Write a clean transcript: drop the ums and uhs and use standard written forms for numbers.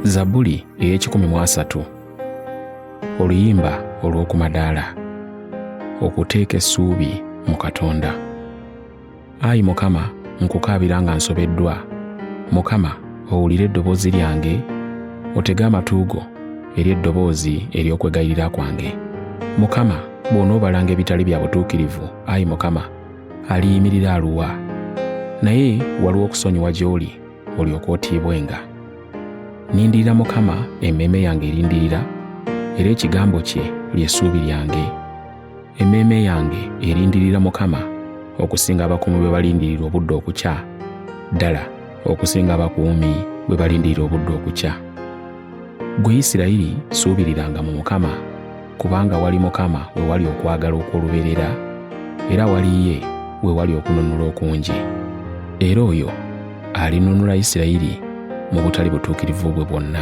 Zabbuli ey'ekikumi oluyimba olw'oku madaala. Okuteeka essuubi mu Katonda. Ayi Mukama, nkukaabira nga nsobeddwa. Mukama, owulire eddoboozi lyange, otege amatu go eri eddoboozi ery'okwegayirira kwange. Mukama, bw'onoobalanga ebitali bya butuukirivu, ayi Mukama, aliyimirira aluwa. Naye waliwo okusonyiwa gy'oli, olyoke otiibwenga. Nindirira Mukama, emmeeme yange erindirira, era ekigambo kye ly'essuubi lyange. Emmeeme yange erindirira Mukama okusinga abakuumi bwe balindirira obudde okukya, ddala okusinga abakuumi bwe balindirira obudde okukya. Ggwe Isirayiri, suubiriranga mu Mukama, kubanga wali Mukama we wali okwagala okw'olubeerera, era wali ye we wali okununula okungi. Era oyo alinunula Isirayiri mu butali butuukirivu bwe bwonna.